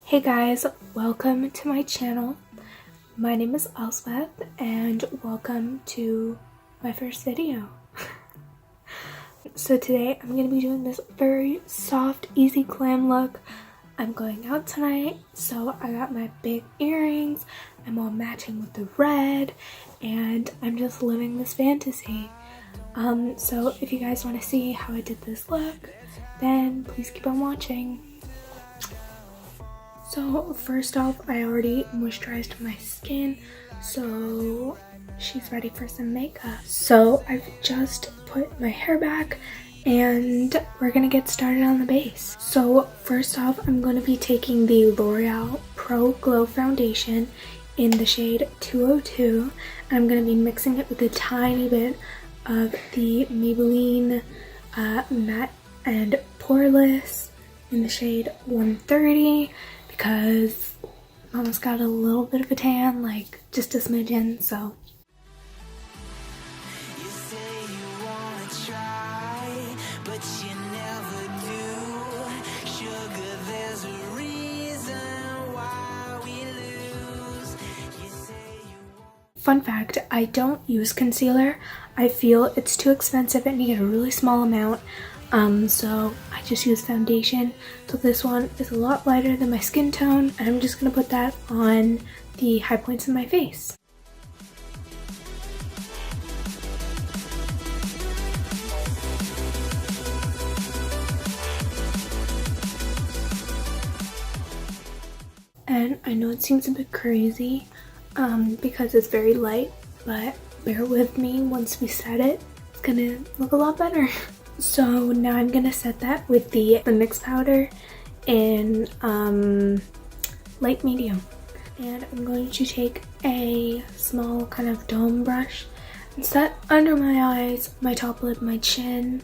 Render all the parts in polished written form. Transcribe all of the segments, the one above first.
Hey guys, welcome to my channel. My name is Elspeth and welcome to my first video. So today I'm going to be doing this very soft, easy glam look. I'm going out tonight, so I got my big earrings. I'm all matching with the red and I'm just living this fantasy. So if you guys want to see how I did this look, then please keep on watching. So first off, I already moisturized my skin, so she's ready for some makeup. So I've just put my hair back and we're gonna get started on the base. So first off, I'm gonna be taking the L'Oreal Pro Glow Foundation in the shade 202. And I'm gonna be mixing it with a tiny bit of the Maybelline Matte and Poreless in the shade 130. Because Mama's got a little bit of a tan, like just a smidgen, so. You say you wanna try, but you never do. Sugar, there's a reason why we lose. You say you Fun fact, I don't use concealer. I feel it's too expensive and you get a really small amount. So I just use foundation. So this one is a lot lighter than my skin tone, and I'm just gonna put that on the high points of my face. And I know it seems a bit crazy because it's very light, but bear with me. Once we set it, it's gonna look a lot better. So now I'm gonna set that with the mix powder in light medium. And I'm going to take a small kind of dome brush and set under my eyes, my top lid, my chin,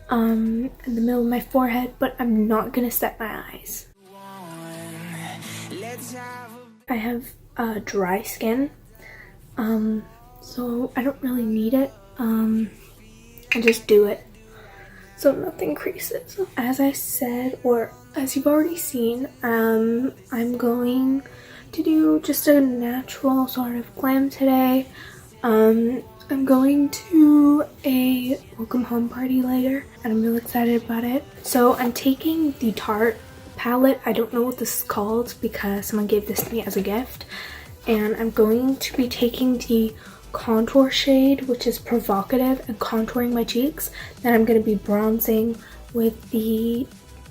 in the middle of my forehead, but I'm not gonna set my eyes. I have dry skin, so I don't really need it. I just do it so nothing creases. As I said, or as you've already seen, I'm going to do just a natural sort of glam today. I'm going to a welcome home party later and I'm really excited about it. So I'm taking the Tarte palette. I don't know what this is called because someone gave this to me as a gift. And I'm going to be taking the contour shade, which is Provocative, and contouring my cheeks. Then I'm going to be bronzing with the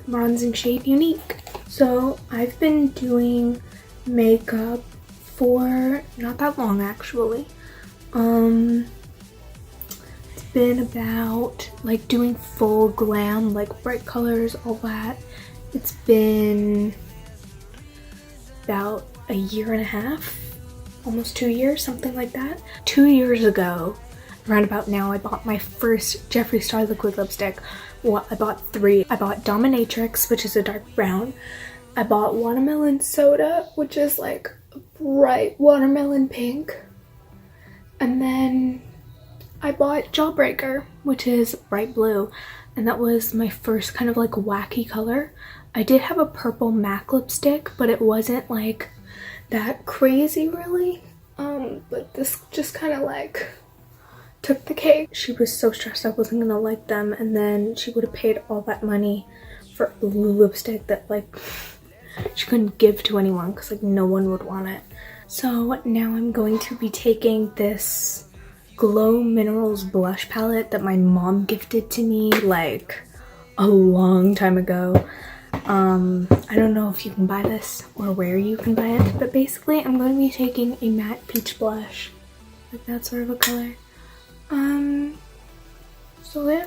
bronzing shade Unique. So I've been doing makeup for not that long actually. It's been about like doing full glam, like bright colors, all that. It's been about a year and a half, almost 2 years, something like that. 2 years ago, around about now, I bought my first Jeffree Star liquid lipstick. Well, I bought 3. I bought Dominatrix, which is a dark brown. I bought Watermelon Soda, which is like a bright watermelon pink. And then I bought Jawbreaker, which is bright blue. And that was my first kind of like wacky color. I did have a purple MAC lipstick, but it wasn't like that crazy really, but this just kind of like took the cake. She was so stressed I wasn't gonna like them, and then she would have paid all that money for a blue lipstick that like she couldn't give to anyone because like no one would want it. So now I'm going to be taking this Glow Minerals blush palette that my mom gifted to me like a long time ago. I don't know if you can buy this or where you can buy it, but basically I'm going to be taking a matte peach blush, like that sort of a color. So yeah,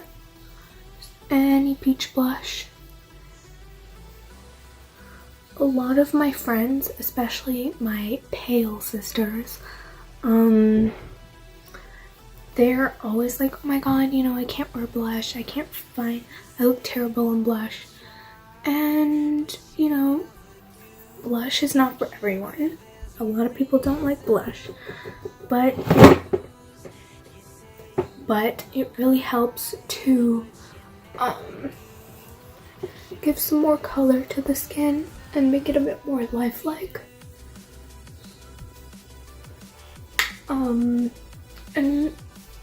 just any peach blush. A lot of my friends, especially my pale sisters, they're always like, oh my god, you know, I can't wear blush, I look terrible in blush. And, you know, blush is not for everyone. A lot of people don't like blush, but it really helps to give some more color to the skin. and make it a bit more lifelike. And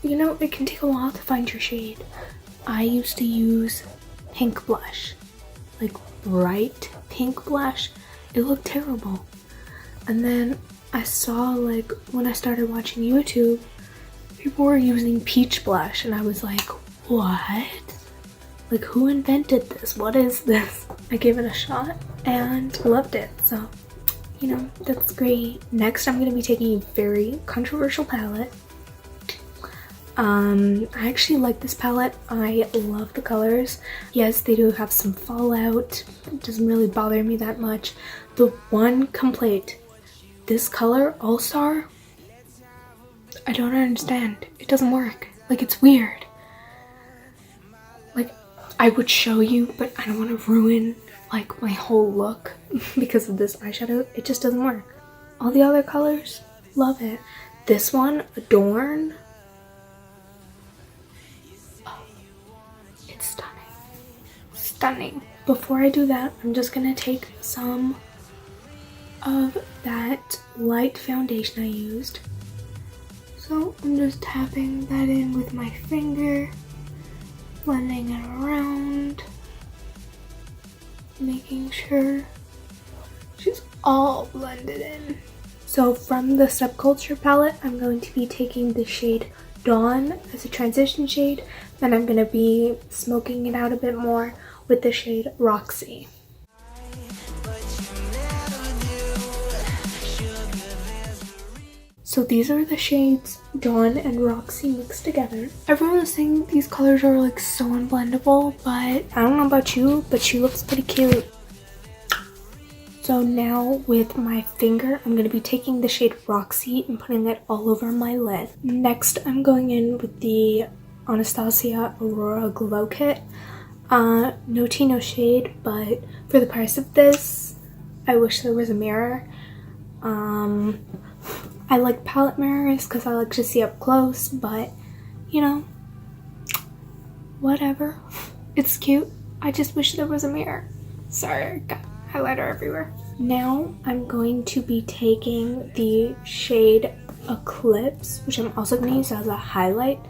you know, it can take a while to find your shade. I used to use pink blush, like bright pink blush. It looked terrible. And then I saw, like, when I started watching YouTube, people were using peach blush, and I was like, what? Like, who invented this? What is this? I gave it a shot and loved it. So, you know, that's great. Next, I'm gonna be taking a very controversial palette. I actually like this palette. I love the colors. Yes, they do have some fallout. It doesn't really bother me that much. The one complaint, this color, All Star, I don't understand. It doesn't work. Like, it's weird. Like, I would show you, but I don't want to ruin, like, my whole look because of this eyeshadow. It just doesn't work. All the other colors, love it. This one, Adorn, oh, it's stunning. Stunning. Before I do that, I'm just gonna take some of that light foundation I used. So I'm just tapping that in with my finger, blending it around, making sure she's all blended in. So from the Subculture palette, I'm going to be taking the shade Dawn as a transition shade, then I'm going to be smoking it out a bit more with the shade Roxy. So these are the shades Dawn and Roxy mixed together. Everyone is saying these colors are like so unblendable, but I don't know about you, but she looks pretty cute. So now with my finger, I'm going to be taking the shade Roxy and putting it all over my lid. Next, I'm going in with the Anastasia Aurora Glow Kit. No tea, no shade, but for the price of this, I wish there was a mirror. I like palette mirrors because I like to see up close, but you know, whatever. It's cute. I just wish there was a mirror. Sorry, I got highlighter everywhere. Now I'm going to be taking the shade Eclipse, which I'm also going to use as a highlight,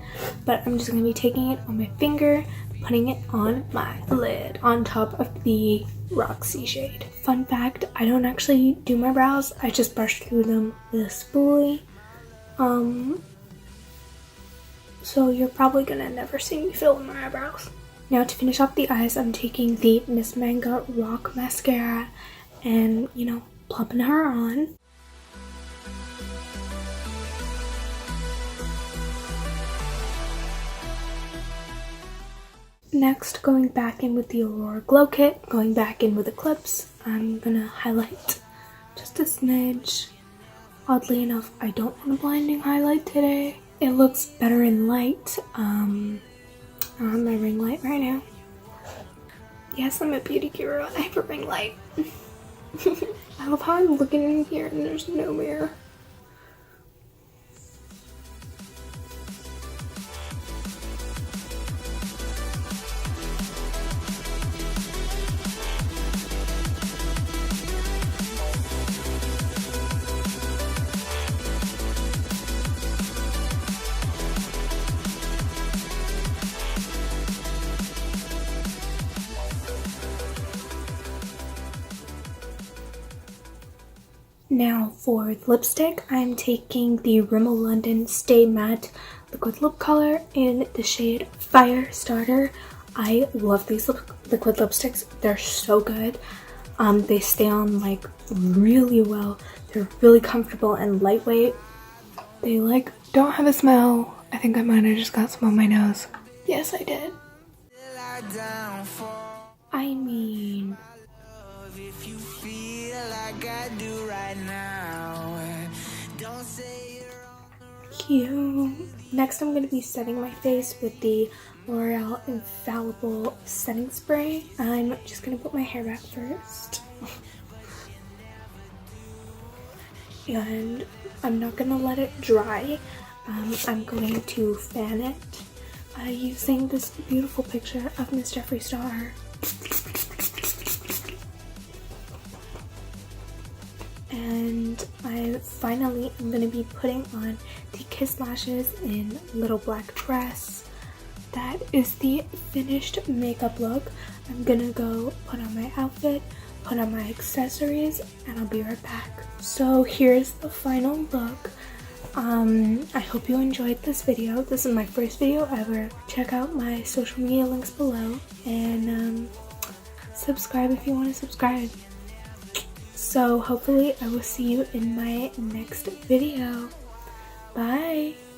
but I'm just going to be taking it on my finger, putting it on my lid on top of the Roxy shade. Fun fact, I don't actually do my brows, I just brush through them with a spoolie. So you're probably gonna never see me fill in my eyebrows. Now to finish off the eyes, I'm taking the Miss Manga Rock Mascara and, you know, plumping her on. Next, going back in with the Aurora Glow Kit, going back in with Eclipse, I'm gonna highlight just a smidge. Oddly enough, I don't want a blinding highlight today. It looks better in light. I'm on my ring light right now. Yes, I'm a beauty guru. I have a ring light. I love how I'm looking in here and there's no mirror. Now for lipstick, I'm taking the Rimmel London Stay Matte Liquid Lip Color in the shade Fire Starter. I love these liquid lipsticks. They're so good. They stay on like really well. They're really comfortable and lightweight. They like don't have a smell. I think I might have just got some on my nose. Yes, I did. I mean, if you feel like I do right now, don't say you're cute. Next, I'm going to be setting my face with the L'Oreal Infallible Setting Spray. I'm just going to put my hair back first. And I'm not going to let it dry. I'm going to fan it using this beautiful picture of Miss Jeffree Star. and I finally am going to be putting on the Kiss Lashes in Little Black Dress. That is the finished makeup look. I'm gonna go put on my outfit, put on my accessories, and I'll be right back. So here's the final look. I hope you enjoyed this video. This is my first video ever. Check out my social media links below, and subscribe if you want to subscribe. So hopefully I will see you in my next video. Bye!